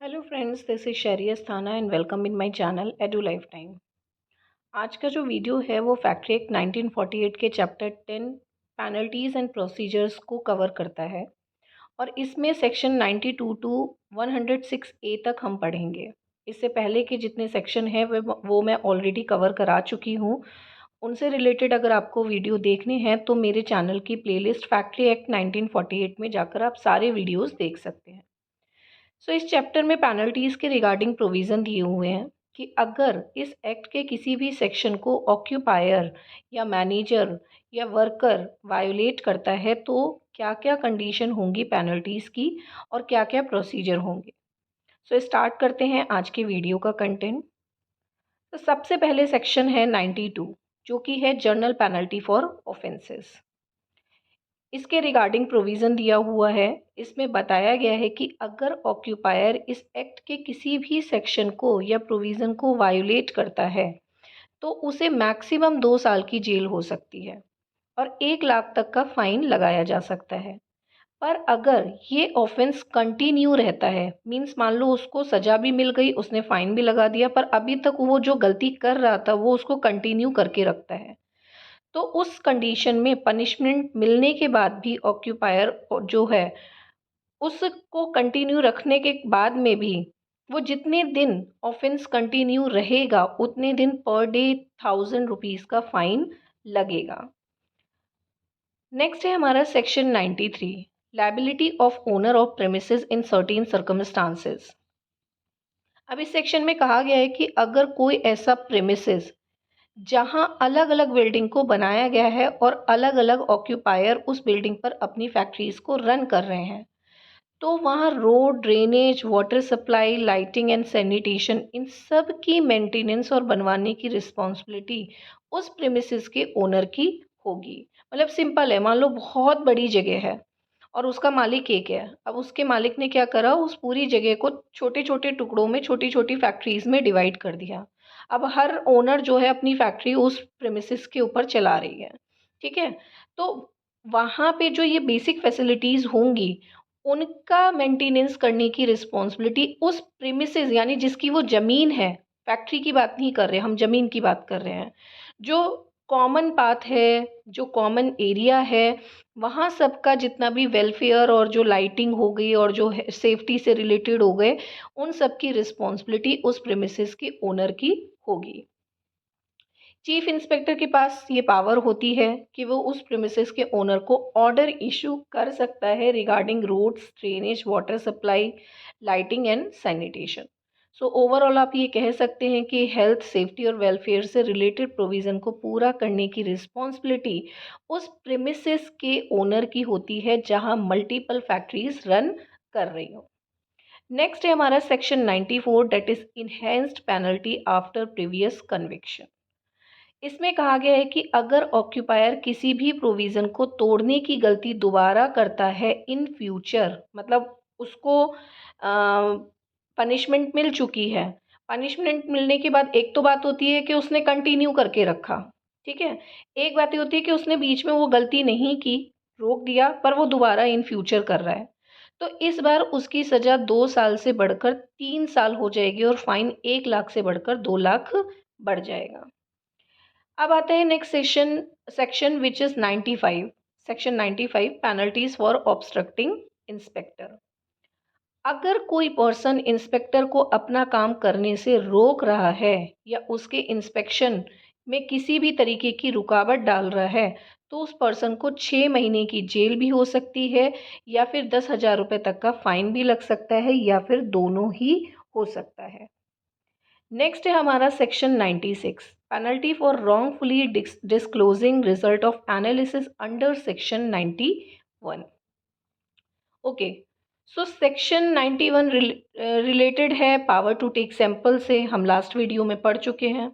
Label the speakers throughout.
Speaker 1: Hello friends, this is Shriya Asthana and welcome in my channel edu lifetime. आज का जो video है वो फैक्ट्री एक्ट 1948 के चैप्टर 10 पेनल्टीज़ एंड प्रोसीजर्स को कवर करता है और इसमें सेक्शन 92 टू 106 ए तक हम पढ़ेंगे। इससे पहले के जितने सेक्शन हैं वो मैं ऑलरेडी कवर करा चुकी हूँ। उनसे रिलेटेड अगर आपको वीडियो देखने हैं तो मेरे चैनल की प्लेलिस्ट फैक्ट्री एक्ट 1948 में जाकर आप सारे वीडियोज़ देख सकते हैं। इस चैप्टर में पेनल्टीज़ के रिगार्डिंग प्रोविज़न दिए हुए हैं कि अगर इस एक्ट के किसी भी सेक्शन को ऑक्यूपायर या मैनेजर या वर्कर वायोलेट करता है तो क्या क्या कंडीशन होंगी पेनल्टीज़ की और क्या क्या प्रोसीजर होंगे। स्टार्ट करते हैं आज के वीडियो का कंटेंट। सबसे पहले सेक्शन है 92 जो कि है जर्नल पेनल्टी फॉर ऑफेंसेस। इसके रिगार्डिंग प्रोविज़न दिया हुआ है। इसमें बताया गया है कि अगर ऑक्यूपायर इस एक्ट के किसी भी सेक्शन को या प्रोविज़न को वायोलेट करता है तो उसे मैक्सिमम 2 साल की जेल हो सकती है और 1 लाख तक का फ़ाइन लगाया जा सकता है। पर अगर ये ऑफेंस कंटिन्यू रहता है, मीन्स मान लो उसको सज़ा भी मिल गई, उसने फ़ाइन भी लगा दिया, पर अभी तक वो जो गलती कर रहा था वो उसको कंटिन्यू करके रखता है, तो उस कंडीशन में पनिशमेंट मिलने के बाद भी ऑक्यूपायर जो है उसको कंटिन्यू रखने के बाद में भी वो जितने दिन ऑफेंस कंटिन्यू रहेगा उतने दिन पर डे 1000 रुपीज़ का फाइन लगेगा। नेक्स्ट है हमारा section 93, liability of owner of premises in certain circumstances. अब इस सेक्शन में कहा गया है कि अगर कोई ऐसा प्रेमिसेस जहां अलग अलग बिल्डिंग को बनाया गया है और अलग अलग ऑक्यूपायर उस बिल्डिंग पर अपनी फैक्ट्रीज को रन कर रहे हैं, तो वहाँ road, drainage, water supply, lighting and sanitation, इन सब की मेंटेनेंस और बनवाने की रिस्पॉन्सिबिलिटी उस प्रेमिसेस के ओनर की होगी। मतलब सिंपल है, मान लो बहुत बड़ी जगह है और उसका मालिक एक है। अब उसके मालिक ने क्या करा, उस पूरी जगह को छोटे छोटे टुकड़ों में छोटी छोटी फैक्ट्रीज में डिवाइड कर दिया। अब हर ओनर जो है अपनी फैक्ट्री उस प्रेमिसेस के ऊपर चला रही है, ठीक है। तो वहाँ पे जो ये बेसिक फैसिलिटीज़ होंगी उनका मेंटेनेंस करने की रिस्पॉन्सिबिलिटी उस प्रीमिसेस यानी जिसकी वो ज़मीन है, फैक्ट्री की बात नहीं कर रहे हम, ज़मीन की बात कर रहे हैं। जो कॉमन पाथ है, जो कॉमन एरिया है, वहाँ सबका जितना भी वेलफेयर और जो लाइटिंग हो गई और जो सेफ्टी से रिलेटेड हो गए, उन सब की रिस्पॉन्सिबिलिटी उस प्रीमिसेस के ओनर की होगी। चीफ इंस्पेक्टर के पास ये पावर होती है कि वो उस प्रीमिसेस के ओनर को ऑर्डर इशू कर सकता है regarding roads, drainage, water supply, lighting and sanitation. Overall आप ये कह सकते हैं कि हेल्थ, सेफ्टी और वेलफेयर से रिलेटेड प्रोविज़न को पूरा करने की रिस्पॉन्सिबिलिटी उस प्रीमिसेस के ओनर की होती है जहां मल्टीपल फैक्ट्रीज रन कर रही हो। नेक्स्ट है हमारा section 94, that is enhanced penalty after previous conviction. इसमें कहा गया है कि अगर ऑक्यूपायर किसी भी प्रोविज़न को तोड़ने की गलती दोबारा करता है इन फ्यूचर, मतलब उसको पनिशमेंट मिल चुकी है, पनिशमेंट मिलने के बाद एक तो बात होती है कि उसने कंटिन्यू करके रखा, ठीक है। एक बात ये होती है कि उसने बीच में वो गलती नहीं की, रोक दिया, पर वो दोबारा इन फ्यूचर कर रहा है, तो इस बार उसकी सज़ा 2 साल से बढ़कर 3 साल हो जाएगी और फाइन 1 लाख से बढ़कर 2 लाख बढ़ जाएगा। अब आते हैं next section which is 95, section 95, penalties for obstructing inspector. अगर कोई पर्सन इंस्पेक्टर को अपना काम करने से रोक रहा है या उसके इंस्पेक्शन में किसी भी तरीके की रुकावट डाल रहा है तो उस पर्सन को 6 महीने की जेल भी हो सकती है या फिर 10,000 रुपये तक का फाइन भी लग सकता है या फिर दोनों ही हो सकता है। नेक्स्ट है हमारा section 96, penalty for wrongfully disclosing result of analysis under section 91। Okay, section 91 related है पावर टू टेक सैंपल से, हम लास्ट वीडियो में पढ़ चुके हैं।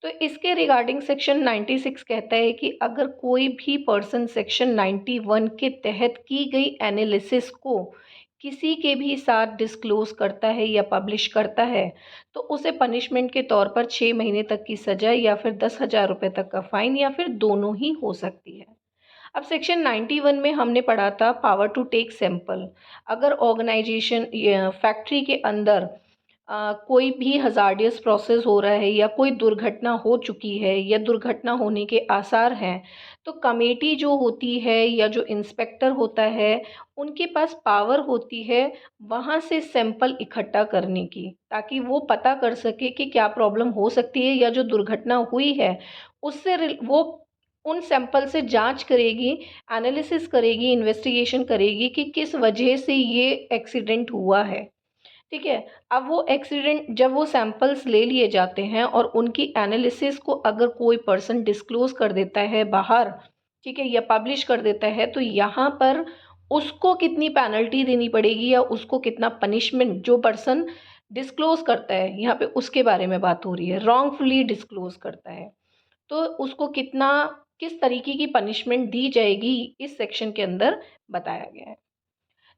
Speaker 1: तो इसके रिगार्डिंग सेक्शन 96 कहता है कि अगर कोई भी पर्सन सेक्शन 91 के तहत की गई एनालिसिस को किसी के भी साथ डिस्क्लोज करता है या पब्लिश करता है तो उसे पनिशमेंट के तौर पर 6 महीने तक की सज़ा या फिर 10,000 रुपये तक का फाइन या फिर दोनों ही हो सकती है। अब सेक्शन 91 में हमने पढ़ा था पावर टू टेक सैंपल। अगर ऑर्गेनाइजेशन फैक्ट्री के अंदर कोई भी हज़ार्डियस प्रोसेस हो रहा है या कोई दुर्घटना हो चुकी है या दुर्घटना होने के आसार हैं, तो कमेटी जो होती है या जो इंस्पेक्टर होता है, उनके पास पावर होती है वहाँ से सैंपल इकट्ठा करने की, ताकि वो पता कर सके कि क्या प्रॉब्लम हो सकती है या जो दुर्घटना हुई है उससे वो उन सैंपल से जांच करेगी, एनालिसिस करेगी, इन्वेस्टिगेशन करेगी कि किस वजह से ये एक्सीडेंट हुआ है। ठीक है। अब वो एक्सीडेंट जब वो सैंपल्स ले लिए जाते हैं और उनकी एनालिसिस को अगर कोई पर्सन डिस्क्लोज कर देता है बाहर, ठीक है, या पब्लिश कर देता है, तो यहाँ पर उसको कितनी पेनल्टी देनी पड़ेगी या उसको कितना पनिशमेंट, जो पर्सन डिस्क्लोज करता है, यहाँ पे उसके बारे में बात हो रही है, रॉन्गफुली डिस्क्लोज करता है, तो उसको कितना, किस तरीके की पनिशमेंट दी जाएगी, इस सेक्शन के अंदर बताया गया है।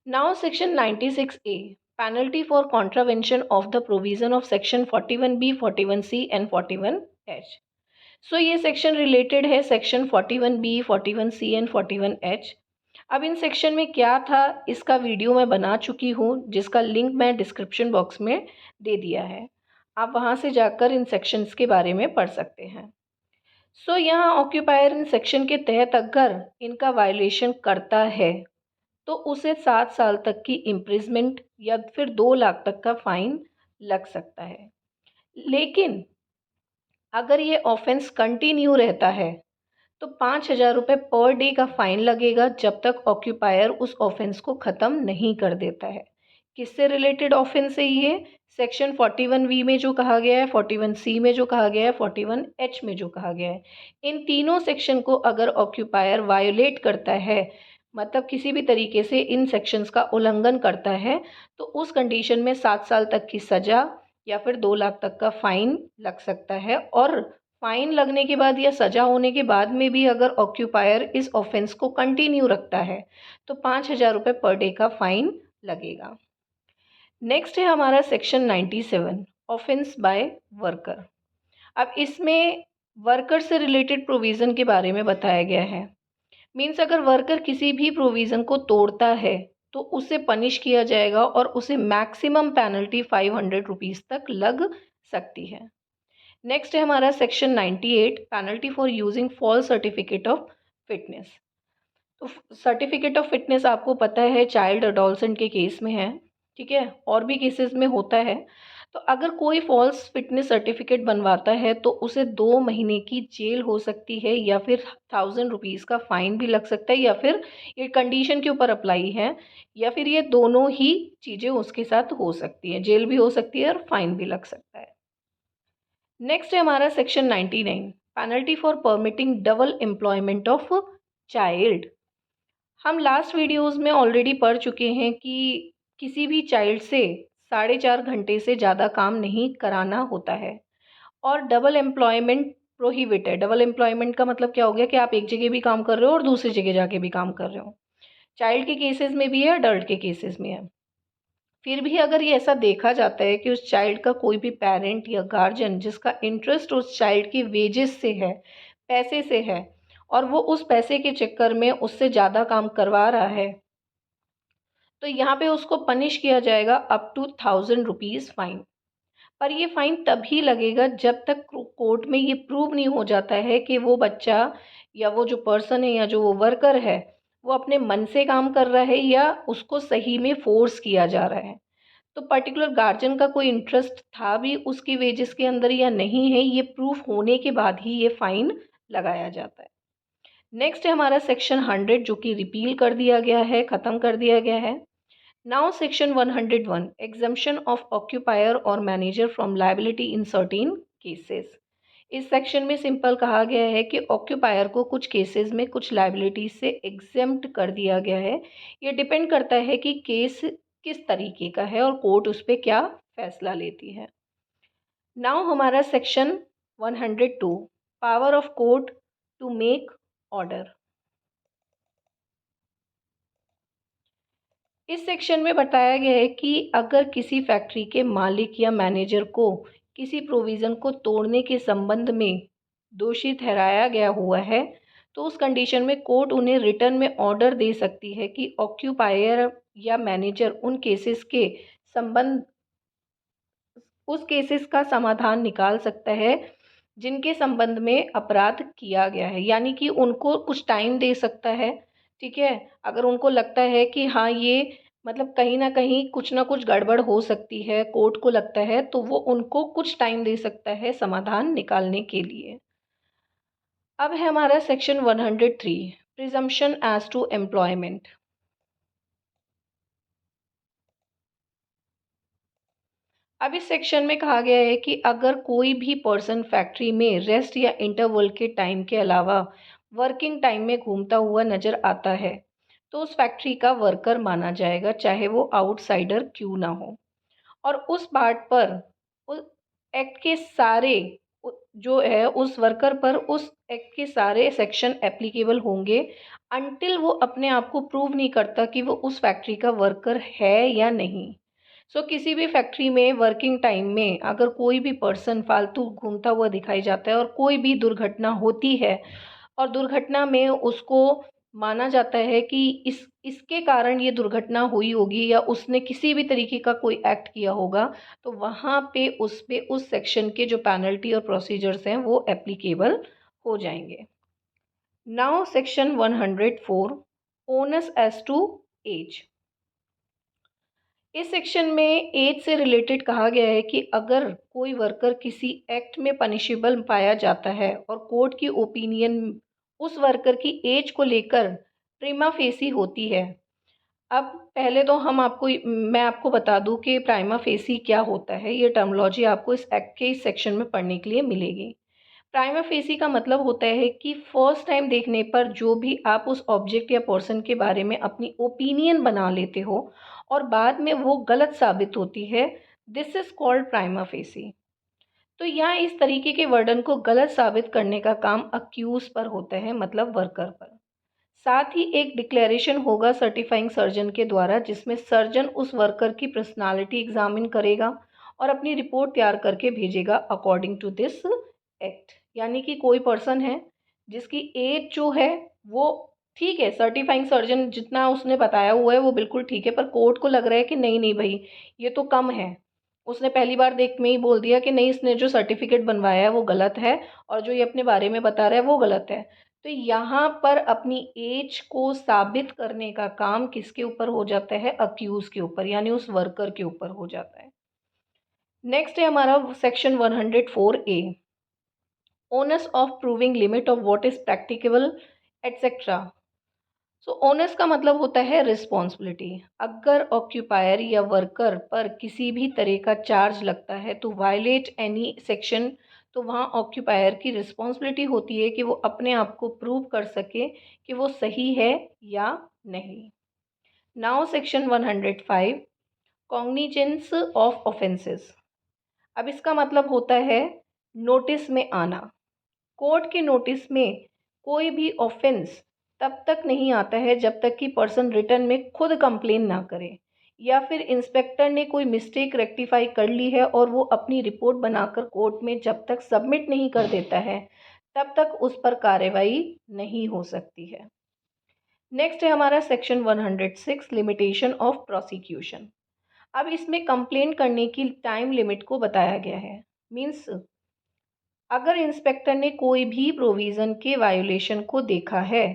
Speaker 1: Now section 96A, penalty for contravention of the provision of section 41B, 41C and 41H. So ये section related है section 41B, 41C and 41H। अब इन सेक्शन में क्या था इसका वीडियो मैं बना चुकी हूँ, जिसका लिंक मैं डिस्क्रिप्शन बॉक्स में दे दिया है, आप वहाँ से जाकर इन सेक्शंस के बारे में पढ़ सकते हैं। सो यहाँ ऑक्यूपायर इन सेक्शन के तहत अगर इनका वायलेशन करता है तो उसे 7 साल तक की इम्प्रिजमेंट या फिर 2 लाख तक का फाइन लग सकता है। लेकिन अगर ये ऑफेंस कंटिन्यू रहता है तो 5,000 रुपये पर डे का फाइन लगेगा, जब तक ऑक्यूपायर उस ऑफेंस को ख़त्म नहीं कर देता है। किससे रिलेटेड ऑफेंस है ये? सेक्शन 41V में जो कहा गया है, 41C में जो कहा गया है, 41H में जो कहा गया है, इन तीनों सेक्शन को अगर ऑक्यूपायर वायोलेट करता है, मतलब किसी भी तरीके से इन सेक्शंस का उल्लंघन करता है, तो उस कंडीशन में 7 साल तक की सज़ा या फिर 2 लाख तक का फ़ाइन लग सकता है। और फ़ाइन लगने के बाद या सज़ा होने के बाद में भी अगर ऑक्यूपायर इस ऑफेंस को कंटिन्यू रखता है तो 5,000 रुपये पर डे का फ़ाइन लगेगा। नेक्स्ट है हमारा सेक्शन 97, ऑफेंस बाय वर्कर। अब इसमें वर्कर से रिलेटेड प्रोविज़न के बारे में बताया गया है। मीन्स अगर वर्कर किसी भी प्रोविज़न को तोड़ता है तो उसे पनिश किया जाएगा और उसे मैक्सिमम पेनल्टी 500 रुपीज़ तक लग सकती है। नेक्स्ट है हमारा section 98, penalty for using false certificate of fitness. तो सर्टिफिकेट ऑफ फिटनेस आपको पता है चाइल्ड अडोलसेंट के केस में है, ठीक है, और भी केसेस में होता है। तो अगर कोई फॉल्स फिटनेस सर्टिफिकेट बनवाता है तो उसे 2 महीने की जेल हो सकती है या फिर 1,000 रुपीज़ का फ़ाइन भी लग सकता है, या फिर ये कंडीशन के ऊपर अप्लाई है, या फिर ये दोनों ही चीज़ें उसके साथ हो सकती हैं, जेल भी हो सकती है और फ़ाइन भी लग सकता है। नेक्स्ट है हमारा section 99, penalty for permitting double employment of child. हम लास्ट वीडियोस में ऑलरेडी पढ़ चुके हैं कि किसी भी चाइल्ड से 4.5 घंटे से ज़्यादा काम नहीं कराना होता है, और डबल एम्प्लॉयमेंट प्रोहिबिट है। डबल एम्प्लॉयमेंट का मतलब क्या हो गया कि आप एक जगह भी काम कर रहे हो और दूसरी जगह जाके भी काम कर रहे हो। चाइल्ड के केसेस में भी है, अडल्ट के केसेस में है। फिर भी अगर ये ऐसा देखा जाता है कि उस चाइल्ड का कोई भी पेरेंट या गार्जियन जिसका इंटरेस्ट उस चाइल्ड की वेजेस से है, पैसे से है, और वो उस पैसे के चक्कर में उससे ज़्यादा काम करवा रहा है, तो यहाँ पे उसको पनिश किया जाएगा अप टू 1,000 रुपीज़ फ़ाइन। पर ये फ़ाइन तभी लगेगा जब तक कोर्ट में ये प्रूव नहीं हो जाता है कि वो बच्चा या वो जो पर्सन है या जो वो वर्कर है, वो अपने मन से काम कर रहा है या उसको सही में फ़ोर्स किया जा रहा है। तो पर्टिकुलर गार्जियन का कोई इंटरेस्ट था भी उसकी वेजेस के अंदर या नहीं है, ये प्रूफ होने के बाद ही ये फ़ाइन लगाया जाता है। नेक्स्ट है हमारा सेक्शन 100, जो कि रिपील कर दिया गया है, ख़त्म कर दिया गया है। Now section 101, exemption of occupier और manager from liability in certain cases. इस सेक्शन में सिंपल कहा गया है कि ऑक्यूपायर को कुछ केसेस में कुछ लायबिलिटी से एग्जेम्प्ट कर दिया गया है। ये डिपेंड करता है कि केस किस तरीके का है और कोर्ट उस पर क्या फैसला लेती है। नाउ हमारा section 102, power of court to make order. इस सेक्शन में बताया गया है कि अगर किसी फैक्ट्री के मालिक या मैनेजर को किसी प्रोविज़न को तोड़ने के संबंध में दोषी ठहराया गया हुआ है, तो उस कंडीशन में कोर्ट उन्हें रिटर्न में ऑर्डर दे सकती है कि ऑक्यूपायर या मैनेजर उस केसेस का समाधान निकाल सकता है जिनके संबंध में अपराध किया गया है, यानी कि उनको कुछ टाइम दे सकता है। ठीक है, अगर उनको लगता है कि हाँ ये मतलब कहीं ना कुछ गड़बड़ हो सकती है, कोर्ट को लगता है, तो वो उनको कुछ टाइम दे सकता है समाधान निकालने के लिए। अब है हमारा section 103, presumption as to employment. अब इस सेक्शन में कहा गया है कि अगर कोई भी पर्सन फैक्ट्री में रेस्ट या इंटरवल के टाइम के अलावा वर्किंग टाइम में घूमता हुआ नजर आता है तो उस फैक्ट्री का वर्कर माना जाएगा, चाहे वो आउटसाइडर क्यों ना हो। और उस पार्ट पर उस एक्ट के सारे जो है उस वर्कर पर उस एक्ट के सारे सेक्शन एप्लीकेबल होंगे अनटिल वो अपने आप को प्रूव नहीं करता कि वो उस फैक्ट्री का वर्कर है या नहीं। किसी भी फैक्ट्री में वर्किंग टाइम में अगर कोई भी पर्सन फालतू घूमता हुआ दिखाई जाता है और कोई भी दुर्घटना होती है और दुर्घटना में उसको माना जाता है कि इसके कारण ये दुर्घटना हुई होगी या उसने किसी भी तरीके का कोई एक्ट किया होगा, तो वहाँ पे उस सेक्शन के जो पेनल्टी और प्रोसीजर्स हैं वो एप्लीकेबल हो जाएंगे। Now section 104, onus as to age. इस सेक्शन में एज से रिलेटेड कहा गया है कि अगर कोई वर्कर किसी एक्ट में पनिशेबल पाया जाता है और कोर्ट की ओपिनियन उस वर्कर की एज को लेकर प्रिमा फेसी होती है। अब पहले तो मैं आपको बता दूं कि प्राइमा फेसी क्या होता है। ये टर्मिनोलॉजी आपको इस एक्ट के इस सेक्शन में पढ़ने के लिए मिलेगी। प्राइमा फेसी का मतलब होता है कि फर्स्ट टाइम देखने पर जो भी आप उस ऑब्जेक्ट या पर्सन के बारे में अपनी ओपिनियन बना लेते हो और बाद में वो गलत साबित होती है, this is called prima facie. तो यहाँ इस तरीके के वर्डन को गलत साबित करने का काम अक्यूज पर होता है, मतलब वर्कर पर। साथ ही एक डिक्लेरेशन होगा सर्टिफाइंग सर्जन के द्वारा जिसमें सर्जन उस वर्कर की पर्सनालिटी एग्जामिन करेगा और अपनी रिपोर्ट तैयार करके भेजेगा अकॉर्डिंग टू दिस एक्ट। यानी कि कोई पर्सन है जिसकी एज जो है वो ठीक है, सर्टिफाइंग सर्जन जितना उसने बताया हुआ है वो बिल्कुल ठीक है, पर कोर्ट को लग रहा है कि नहीं नहीं भाई ये तो कम है। उसने पहली बार देख में ही बोल दिया कि नहीं, इसने जो सर्टिफिकेट बनवाया है वो गलत है और जो ये अपने बारे में बता रहा है वो गलत है। तो यहाँ पर अपनी एज को साबित करने का काम किसके ऊपर हो जाता है? अक्यूज के ऊपर, यानी उस वर्कर के ऊपर हो जाता है। नेक्स्ट है हमारा section 104A, onus of proving limit of what is practicable etcetera. Onus का मतलब होता है रिस्पॉन्सिबिलिटी। अगर ऑक्यूपायर या वर्कर पर किसी भी तरह का चार्ज लगता है तो वायलेट एनी सेक्शन, तो वहाँ ऑक्यूपायर की रिस्पॉन्सिबिलिटी होती है कि वो अपने आप को प्रूव कर सके कि वो सही है या नहीं। Now section 105, cognizance of offences. अब इसका मतलब होता है नोटिस में आना। कोर्ट के नोटिस में कोई भी ऑफेंस तब तक नहीं आता है जब तक कि पर्सन रिटर्न में खुद कंप्लेन ना करे या फिर इंस्पेक्टर ने कोई मिस्टेक रेक्टिफाई कर ली है और वो अपनी रिपोर्ट बनाकर कोर्ट में जब तक सबमिट नहीं कर देता है तब तक उस पर कार्रवाई नहीं हो सकती है। नेक्स्ट है हमारा सेक्शन 106, लिमिटेशन ऑफ प्रोसिक्यूशन। अब इसमें कंप्लेन करने की टाइम लिमिट को बताया गया है। मीन्स अगर इंस्पेक्टर ने कोई भी प्रोविज़न के वायोलेशन को देखा है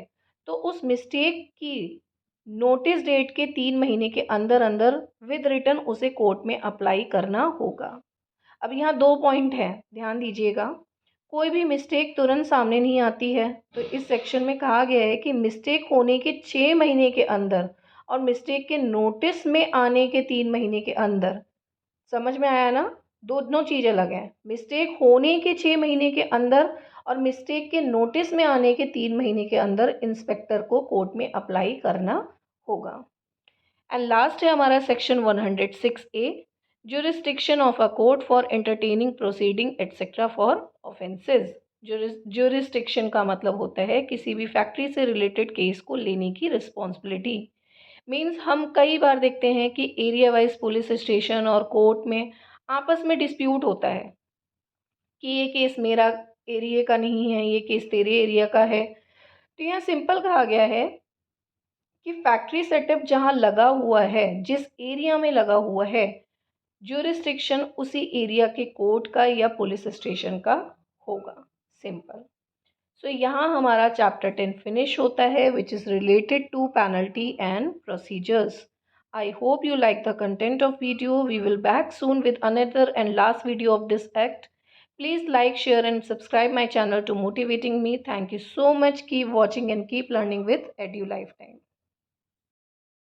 Speaker 1: तो उस मिस्टेक की नोटिस डेट के 3 महीने के अंदर अंदर विद रिटर्न उसे कोर्ट में अप्लाई करना होगा। अब यहाँ 2 पॉइंट हैं, ध्यान दीजिएगा। कोई भी मिस्टेक तुरंत सामने नहीं आती है, तो इस सेक्शन में कहा गया है कि मिस्टेक होने के 6 महीने के अंदर और मिस्टेक के नोटिस में आने के 3 महीने के अंदर, समझ में आया ना? दोनों चीज़ अलग है। मिस्टेक होने के 6 महीने के अंदर और मिस्टेक के नोटिस में आने के 3 महीने के अंदर इंस्पेक्टर को कोर्ट में अप्लाई करना होगा। एंड लास्ट है हमारा section 106A, jurisdiction of a court for entertaining proceeding etcetera for offences. Jurisdiction का मतलब होता है किसी भी फैक्ट्री से रिलेटेड केस को लेने की रिस्पॉन्सिबिलिटी। मीन्स हम कई बार देखते हैं कि एरिया वाइज पुलिस स्टेशन और कोर्ट में आपस में डिस्प्यूट होता है कि ये केस मेरा एरिया का नहीं है, ये केस तेरे एरिया का है। तो यहाँ सिंपल कहा गया है कि फैक्ट्री सेटअप जहाँ लगा हुआ है, जिस एरिया में लगा हुआ है, ज्यूरिस्डिक्शन उसी एरिया के कोर्ट का या पुलिस स्टेशन का होगा। सिंपल। सो यहाँ हमारा चैप्टर 10 फिनिश होता है, which is related to penalty and procedures. I hope you like the content of video. We will back soon with another and last video of this act. Please like, share and subscribe my channel to motivating me. Thank you so much. Keep watching and keep learning with Edu Lifetime.